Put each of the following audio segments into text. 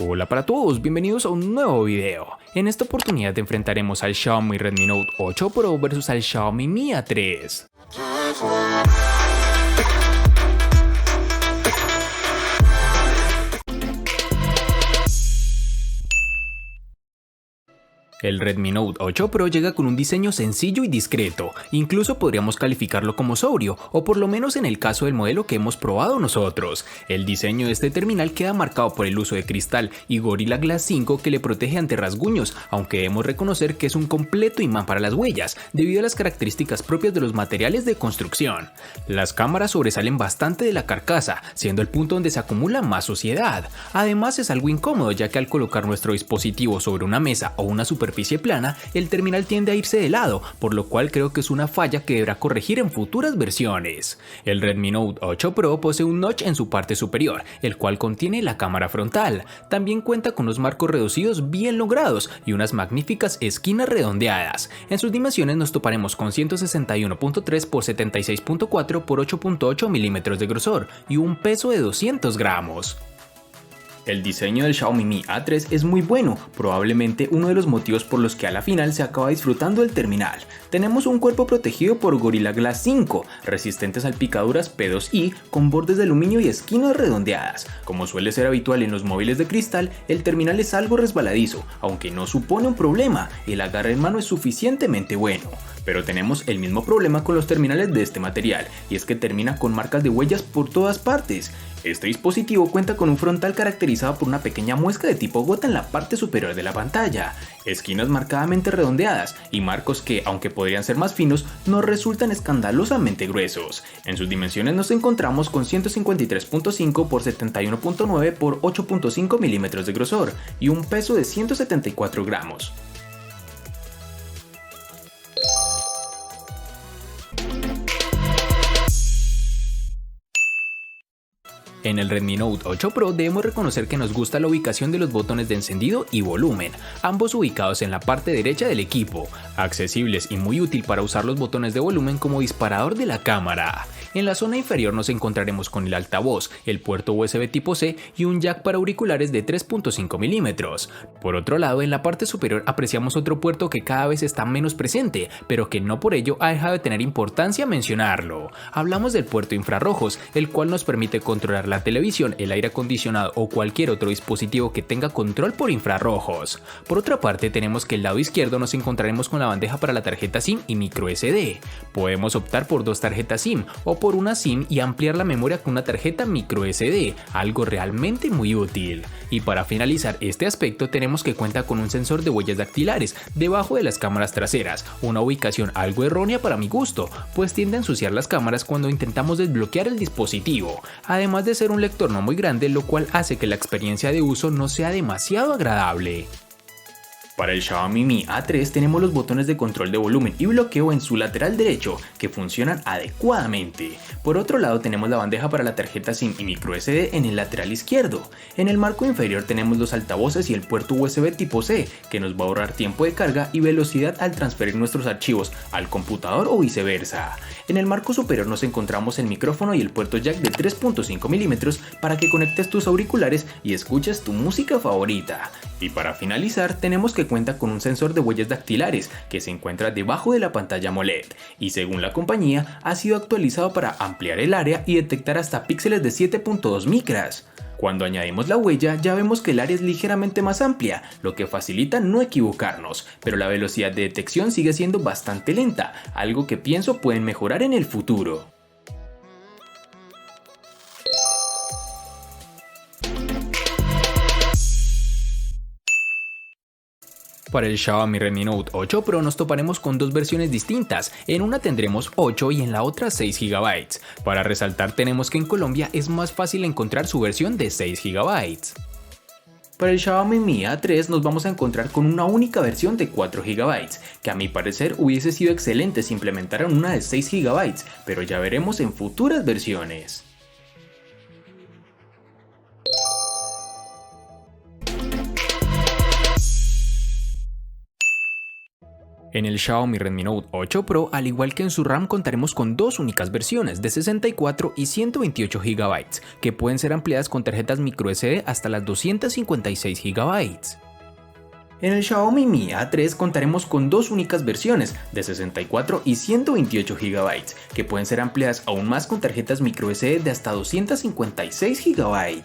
Hola para todos, bienvenidos a un nuevo video. En esta oportunidad enfrentaremos al Xiaomi Redmi Note 8 Pro versus al Xiaomi Mi A3. El Redmi Note 8 Pro llega con un diseño sencillo y discreto, incluso podríamos calificarlo como sobrio, o por lo menos en el caso del modelo que hemos probado nosotros. El diseño de este terminal queda marcado por el uso de cristal y Gorilla Glass 5 que le protege ante rasguños, aunque debemos reconocer que es un completo imán para las huellas, debido a las características propias de los materiales de construcción. Las cámaras sobresalen bastante de la carcasa, siendo el punto donde se acumula más suciedad. Además es algo incómodo, ya que al colocar nuestro dispositivo sobre una mesa o una superficie plana, el terminal tiende a irse de lado, por lo cual creo que es una falla que deberá corregir en futuras versiones. El Redmi Note 8 Pro posee un notch en su parte superior, el cual contiene la cámara frontal. También cuenta con unos marcos reducidos bien logrados y unas magníficas esquinas redondeadas. En sus dimensiones nos toparemos con 161.3 x 76.4 x 8.8 milímetros de grosor y un peso de 200 gramos. El diseño del Xiaomi Mi A3 es muy bueno, probablemente uno de los motivos por los que a la final se acaba disfrutando el terminal. Tenemos un cuerpo protegido por Gorilla Glass 5, resistente a salpicaduras P2i, con bordes de aluminio y esquinas redondeadas. Como suele ser habitual en los móviles de cristal, el terminal es algo resbaladizo, aunque no supone un problema, el agarre en mano es suficientemente bueno. Pero tenemos el mismo problema con los terminales de este material, y es que termina con marcas de huellas por todas partes. Este dispositivo cuenta con un frontal caracterizado por una pequeña muesca de tipo gota en la parte superior de la pantalla, esquinas marcadamente redondeadas y marcos que, aunque podrían ser más finos, no resultan escandalosamente gruesos. En sus dimensiones nos encontramos con 153.5 x 71.9 x 8.5 milímetros de grosor y un peso de 174 gramos. En el Redmi Note 8 Pro debemos reconocer que nos gusta la ubicación de los botones de encendido y volumen, ambos ubicados en la parte derecha del equipo, accesibles y muy útil para usar los botones de volumen como disparador de la cámara. En la zona inferior nos encontraremos con el altavoz, el puerto USB tipo C y un jack para auriculares de 3.5 milímetros. Por otro lado, en la parte superior apreciamos otro puerto que cada vez está menos presente, pero que no por ello ha dejado de tener importancia mencionarlo. Hablamos del puerto infrarrojos, el cual nos permite controlar la televisión, el aire acondicionado o cualquier otro dispositivo que tenga control por infrarrojos. Por otra parte, tenemos que el lado izquierdo nos encontraremos con la bandeja para la tarjeta SIM y micro SD. Podemos optar por dos tarjetas SIM o por una SIM y ampliar la memoria con una tarjeta micro SD, algo realmente muy útil. Y para finalizar este aspecto tenemos que cuenta con un sensor de huellas dactilares debajo de las cámaras traseras, una ubicación algo errónea para mi gusto, pues tiende a ensuciar las cámaras cuando intentamos desbloquear el dispositivo, además de ser un lector no muy grande, lo cual hace que la experiencia de uso no sea demasiado agradable. Para el Xiaomi Mi A3 tenemos los botones de control de volumen y bloqueo en su lateral derecho que funcionan adecuadamente. Por otro lado tenemos la bandeja para la tarjeta SIM y micro SD en el lateral izquierdo. En el marco inferior tenemos los altavoces y el puerto USB tipo C que nos va a ahorrar tiempo de carga y velocidad al transferir nuestros archivos al computador o viceversa. En el marco superior nos encontramos el micrófono y el puerto jack de 3.5 milímetros para que conectes tus auriculares y escuches tu música favorita. Y para finalizar tenemos que cuenta con un sensor de huellas dactilares que se encuentra debajo de la pantalla AMOLED y según la compañía ha sido actualizado para ampliar el área y detectar hasta píxeles de 7.2 micras. Cuando añadimos la huella ya vemos que el área es ligeramente más amplia, lo que facilita no equivocarnos, pero la velocidad de detección sigue siendo bastante lenta, algo que pienso pueden mejorar en el futuro. Para el Xiaomi Redmi Note 8 Pro nos toparemos con dos versiones distintas, en una tendremos 8 y en la otra 6 GB. Para resaltar tenemos que en Colombia es más fácil encontrar su versión de 6 GB. Para el Xiaomi Mi A3 nos vamos a encontrar con una única versión de 4 GB, que a mi parecer hubiese sido excelente si implementaran una de 6 GB, pero ya veremos en futuras versiones. En el Xiaomi Redmi Note 8 Pro, al igual que en su RAM, contaremos con dos únicas versiones de 64 y 128 GB, que pueden ser ampliadas con tarjetas microSD hasta las 256 GB. En el Xiaomi Mi A3 contaremos con dos únicas versiones de 64 y 128 GB, que pueden ser ampliadas aún más con tarjetas microSD de hasta 256 GB.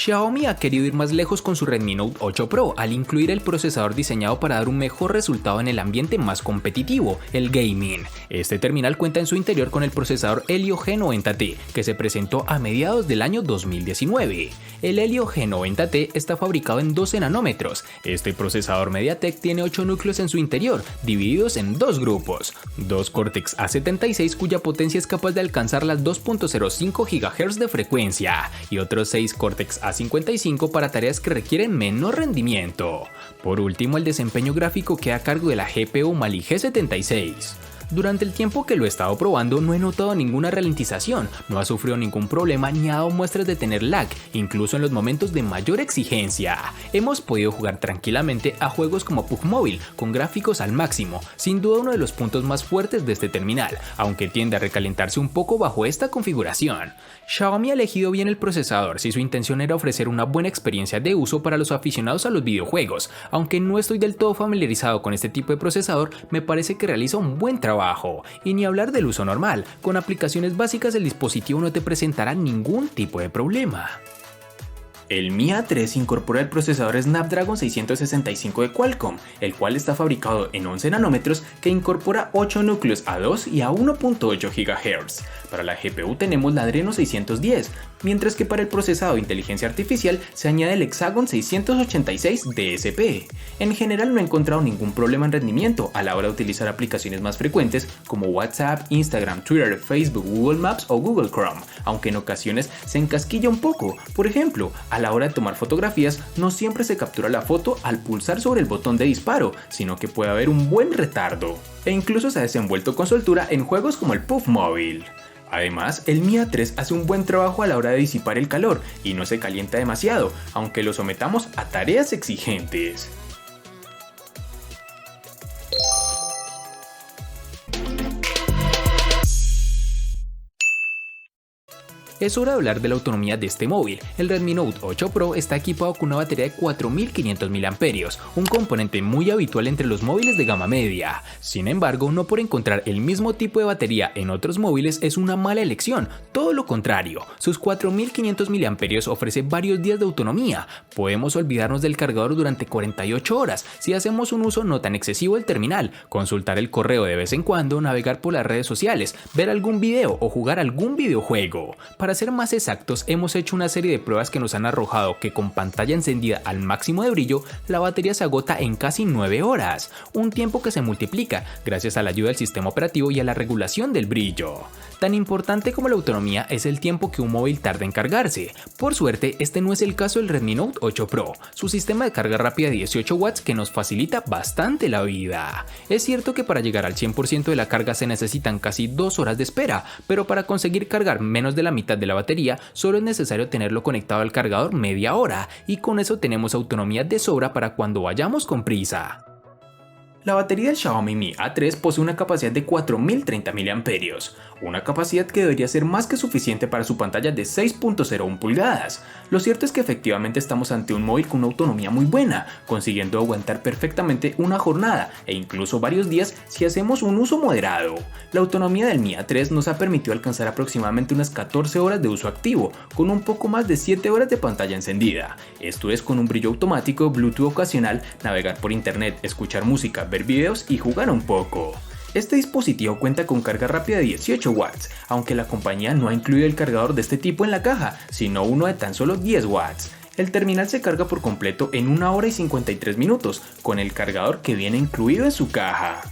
Xiaomi ha querido ir más lejos con su Redmi Note 8 Pro al incluir el procesador diseñado para dar un mejor resultado en el ambiente más competitivo, el gaming. Este terminal cuenta en su interior con el procesador Helio G90T, que se presentó a mediados del año 2019. El Helio G90T está fabricado en 12 nanómetros. Este procesador MediaTek tiene 8 núcleos en su interior, divididos en dos grupos. Dos Cortex A76 cuya potencia es capaz de alcanzar las 2.05 GHz de frecuencia y otros 6 Cortex A55 para tareas que requieren menor rendimiento. Por último, el desempeño gráfico queda a cargo de la GPU Mali G76. Durante el tiempo que lo he estado probando no he notado ninguna ralentización, no ha sufrido ningún problema ni ha dado muestras de tener lag, incluso en los momentos de mayor exigencia. Hemos podido jugar tranquilamente a juegos como PUBG Mobile, con gráficos al máximo, sin duda uno de los puntos más fuertes de este terminal, aunque tiende a recalentarse un poco bajo esta configuración. Xiaomi ha elegido bien el procesador si su intención era ofrecer una buena experiencia de uso para los aficionados a los videojuegos. Aunque no estoy del todo familiarizado con este tipo de procesador, me parece que realiza un buen trabajo. Y ni hablar del uso normal, con aplicaciones básicas el dispositivo no te presentará ningún tipo de problema. El Mi A3 incorpora el procesador Snapdragon 665 de Qualcomm, el cual está fabricado en 11 nanómetros que incorpora 8 núcleos a 2 y a 1.8 GHz. Para la GPU tenemos la Adreno 610, mientras que para el procesado de inteligencia artificial se añade el Hexagon 686 DSP. En general no he encontrado ningún problema en rendimiento a la hora de utilizar aplicaciones más frecuentes como WhatsApp, Instagram, Twitter, Facebook, Google Maps o Google Chrome, aunque en ocasiones se encasquilla un poco. Por ejemplo, a la hora de tomar fotografías no siempre se captura la foto al pulsar sobre el botón de disparo, sino que puede haber un buen retardo. E incluso se ha desenvuelto con soltura en juegos como el PUBG Mobile. Además, el Mi A3 hace un buen trabajo a la hora de disipar el calor y no se calienta demasiado, aunque lo sometamos a tareas exigentes. Es hora de hablar de la autonomía de este móvil. El Redmi Note 8 Pro está equipado con una batería de 4500 mAh, un componente muy habitual entre los móviles de gama media. Sin embargo, no por encontrar el mismo tipo de batería en otros móviles es una mala elección, todo lo contrario. Sus 4500 mAh ofrece varios días de autonomía. Podemos olvidarnos del cargador durante 48 horas si hacemos un uso no tan excesivo del terminal, consultar el correo de vez en cuando, navegar por las redes sociales, ver algún video o jugar algún videojuego. Para ser más exactos, hemos hecho una serie de pruebas que nos han arrojado que con pantalla encendida al máximo de brillo, la batería se agota en casi 9 horas, un tiempo que se multiplica gracias a la ayuda del sistema operativo y a la regulación del brillo. Tan importante como la autonomía es el tiempo que un móvil tarda en cargarse. Por suerte, este no es el caso del Redmi Note 8 Pro, su sistema de carga rápida de 18 watts que nos facilita bastante la vida. Es cierto que para llegar al 100% de la carga se necesitan casi 2 horas de espera, pero para conseguir cargar menos de la mitad de la batería, solo es necesario tenerlo conectado al cargador media hora, y con eso tenemos autonomía de sobra para cuando vayamos con prisa. La batería del Xiaomi Mi A3 posee una capacidad de 4030 mAh, una capacidad que debería ser más que suficiente para su pantalla de 6.01 pulgadas. Lo cierto es que efectivamente estamos ante un móvil con una autonomía muy buena, consiguiendo aguantar perfectamente una jornada e incluso varios días si hacemos un uso moderado. La autonomía del Mi A3 nos ha permitido alcanzar aproximadamente unas 14 horas de uso activo, con un poco más de 7 horas de pantalla encendida. Esto es con un brillo automático, Bluetooth ocasional, navegar por internet, escuchar música, ver videos y jugar un poco. Este dispositivo cuenta con carga rápida de 18 watts, aunque la compañía no ha incluido el cargador de este tipo en la caja, sino uno de tan solo 10 watts. El terminal se carga por completo en 1 hora y 53 minutos, con el cargador que viene incluido en su caja.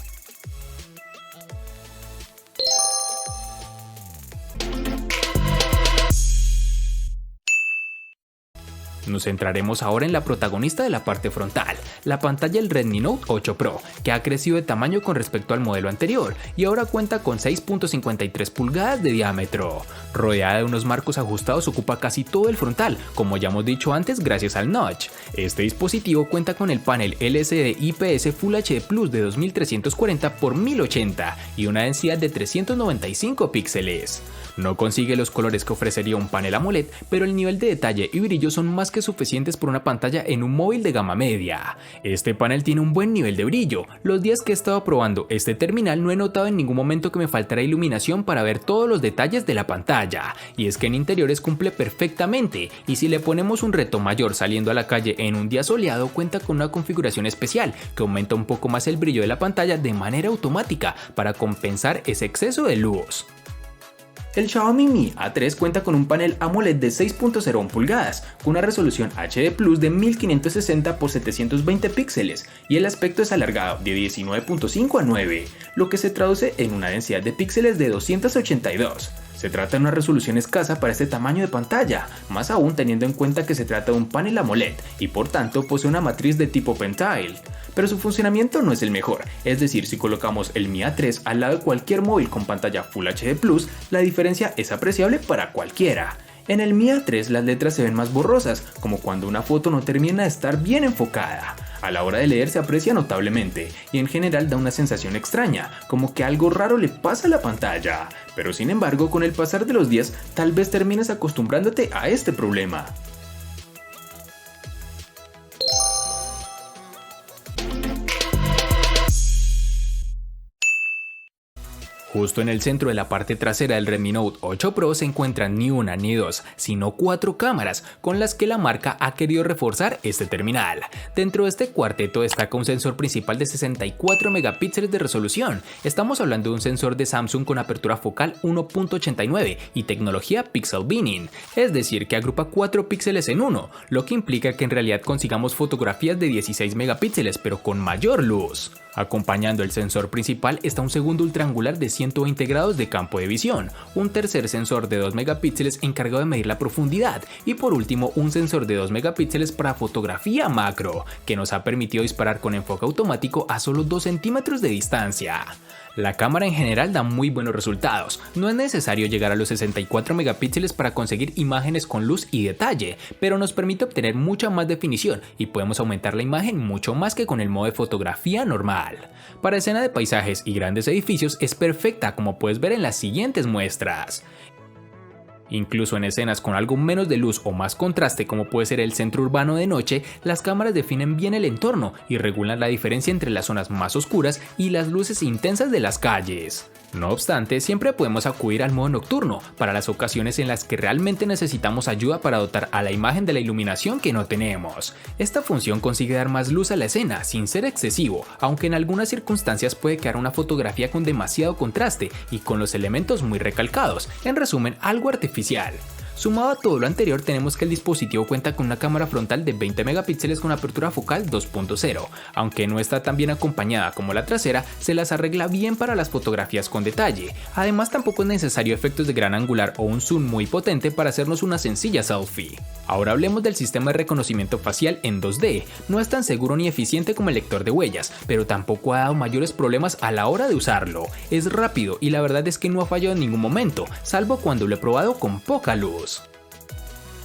Nos centraremos ahora en la protagonista de la parte frontal, la pantalla del Redmi Note 8 Pro, que ha crecido de tamaño con respecto al modelo anterior y ahora cuenta con 6.53 pulgadas de diámetro. Rodeada de unos marcos ajustados, ocupa casi todo el frontal, como ya hemos dicho antes, gracias al notch. Este dispositivo cuenta con el panel LCD IPS Full HD Plus de 2340 x 1080 y una densidad de 395 píxeles. No consigue los colores que ofrecería un panel AMOLED, pero el nivel de detalle y brillo son más que suficientes por una pantalla en un móvil de gama media. Este panel tiene un buen nivel de brillo. Los días que he estado probando este terminal no he notado en ningún momento que me faltara iluminación para ver todos los detalles de la pantalla, y es que en interiores cumple perfectamente, y si le ponemos un reto mayor saliendo a la calle en un día soleado, cuenta con una configuración especial que aumenta un poco más el brillo de la pantalla de manera automática para compensar ese exceso de luz. El Xiaomi Mi A3 cuenta con un panel AMOLED de 6.01 pulgadas, con una resolución HD Plus de 1560 x 720 píxeles y el aspecto es alargado de 19.5 a 9, lo que se traduce en una densidad de píxeles de 282. Se trata de una resolución escasa para este tamaño de pantalla, más aún teniendo en cuenta que se trata de un panel AMOLED y por tanto posee una matriz de tipo Pentile. Pero su funcionamiento no es el mejor, es decir, si colocamos el Mi A3 al lado de cualquier móvil con pantalla Full HD Plus, la diferencia es apreciable para cualquiera. En el Mi A3 las letras se ven más borrosas, como cuando una foto no termina de estar bien enfocada. A la hora de leer se aprecia notablemente y en general da una sensación extraña, como que algo raro le pasa a la pantalla. Pero sin embargo, con el pasar de los días, tal vez termines acostumbrándote a este problema. Justo en el centro de la parte trasera del Redmi Note 8 Pro se encuentran ni una ni dos, sino 4 cámaras con las que la marca ha querido reforzar este terminal. Dentro de este cuarteto destaca un sensor principal de 64 megapíxeles de resolución. Estamos hablando de un sensor de Samsung con apertura focal 1.89 y tecnología Pixel Binning, es decir que agrupa 4 píxeles en uno, lo que implica que en realidad consigamos fotografías de 16 megapíxeles pero con mayor luz. Acompañando el sensor principal está un segundo ultraangular de 120 grados de campo de visión, un tercer sensor de 2 megapíxeles encargado de medir la profundidad y por último un sensor de 2 megapíxeles para fotografía macro, que nos ha permitido disparar con enfoque automático a solo 2 centímetros de distancia. La cámara en general da muy buenos resultados, no es necesario llegar a los 64 megapíxeles para conseguir imágenes con luz y detalle, pero nos permite obtener mucha más definición y podemos aumentar la imagen mucho más que con el modo de fotografía normal. Para escena de paisajes y grandes edificios es perfecta, como puedes ver en las siguientes muestras. Incluso en escenas con algo menos de luz o más contraste, como puede ser el centro urbano de noche, las cámaras definen bien el entorno y regulan la diferencia entre las zonas más oscuras y las luces intensas de las calles. No obstante, siempre podemos acudir al modo nocturno para las ocasiones en las que realmente necesitamos ayuda para dotar a la imagen de la iluminación que no tenemos. Esta función consigue dar más luz a la escena sin ser excesivo, aunque en algunas circunstancias puede quedar una fotografía con demasiado contraste y con los elementos muy recalcados, en resumen, algo artificial. Sumado a todo lo anterior, tenemos que el dispositivo cuenta con una cámara frontal de 20 megapíxeles con apertura focal 2.0, aunque no está tan bien acompañada como la trasera, se las arregla bien para las fotografías con detalle. Además, tampoco es necesario efectos de gran angular o un zoom muy potente para hacernos una sencilla selfie. Ahora hablemos del sistema de reconocimiento facial en 2D. No es tan seguro ni eficiente como el lector de huellas, pero tampoco ha dado mayores problemas a la hora de usarlo. Es rápido y la verdad es que no ha fallado en ningún momento, salvo cuando lo he probado con poca luz.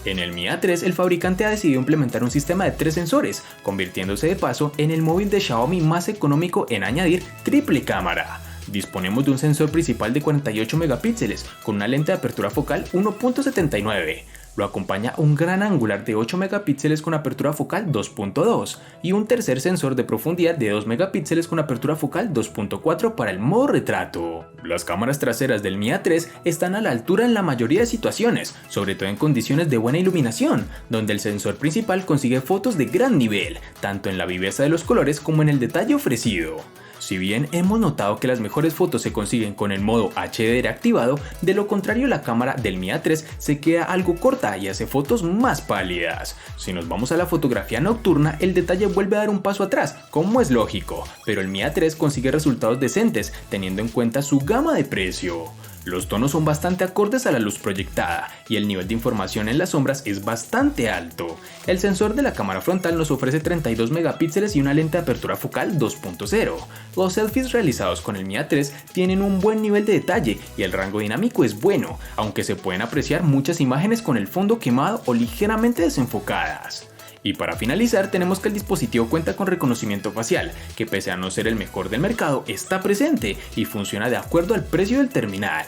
En el Mi A3 el fabricante ha decidido implementar un sistema de 3 sensores, convirtiéndose de paso en el móvil de Xiaomi más económico en añadir triple cámara. Disponemos de un sensor principal de 48 megapíxeles con una lente de apertura focal 1.79. Lo acompaña un gran angular de 8 megapíxeles con apertura focal 2.2 y un tercer sensor de profundidad de 2 megapíxeles con apertura focal 2.4 para el modo retrato. Las cámaras traseras del Mi A3 están a la altura en la mayoría de situaciones, sobre todo en condiciones de buena iluminación, donde el sensor principal consigue fotos de gran nivel, tanto en la viveza de los colores como en el detalle ofrecido. Si bien hemos notado que las mejores fotos se consiguen con el modo HDR activado, de lo contrario la cámara del Mi A3 se queda algo corta y hace fotos más pálidas. Si nos vamos a la fotografía nocturna, el detalle vuelve a dar un paso atrás, como es lógico, pero el Mi A3 consigue resultados decentes teniendo en cuenta su gama de precio. Los tonos son bastante acordes a la luz proyectada y el nivel de información en las sombras es bastante alto. El sensor de la cámara frontal nos ofrece 32 megapíxeles y una lente de apertura focal 2.0. Los selfies realizados con el Mi A3 tienen un buen nivel de detalle y el rango dinámico es bueno, aunque se pueden apreciar muchas imágenes con el fondo quemado o ligeramente desenfocadas. Y para finalizar tenemos que el dispositivo cuenta con reconocimiento facial, que pese a no ser el mejor del mercado, está presente y funciona de acuerdo al precio del terminal.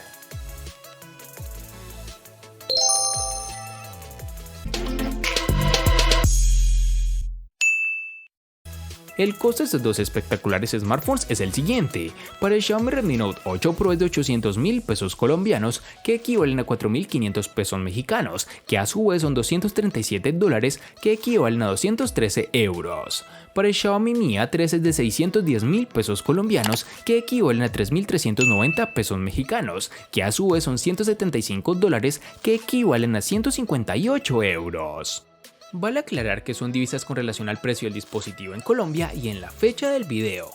El costo de estos dos espectaculares smartphones es el siguiente. Para el Xiaomi Redmi Note 8 Pro es de 800.000 pesos colombianos, que equivalen a 4.500 pesos mexicanos, que a su vez son $237, que equivalen a 213 euros. Para el Xiaomi Mi A3 es de 610.000 pesos colombianos, que equivalen a 3.390 pesos mexicanos, que a su vez son $175, que equivalen a 158 euros. Vale aclarar que son divisas con relación al precio del dispositivo en Colombia y en la fecha del video.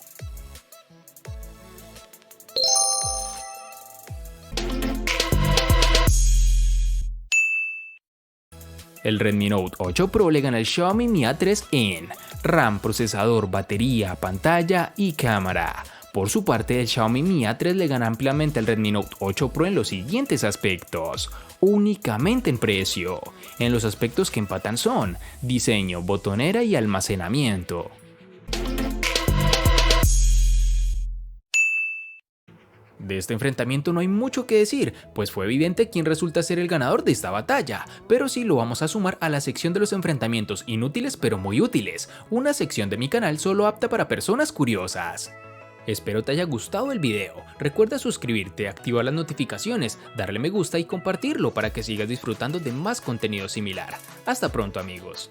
El Redmi Note 8 Pro le gana al Xiaomi Mi A3 en RAM, procesador, batería, pantalla y cámara. Por su parte, el Xiaomi Mi A3 le gana ampliamente al Redmi Note 8 Pro en los siguientes aspectos. Únicamente en precio. En los aspectos que empatan son diseño, botonera y almacenamiento. De este enfrentamiento no hay mucho que decir, pues fue evidente quién resulta ser el ganador de esta batalla, pero sí lo vamos a sumar a la sección de los enfrentamientos inútiles pero muy útiles, una sección de mi canal solo apta para personas curiosas. Espero te haya gustado el video, recuerda suscribirte, activar las notificaciones, darle me gusta y compartirlo para que sigas disfrutando de más contenido similar. Hasta pronto amigos.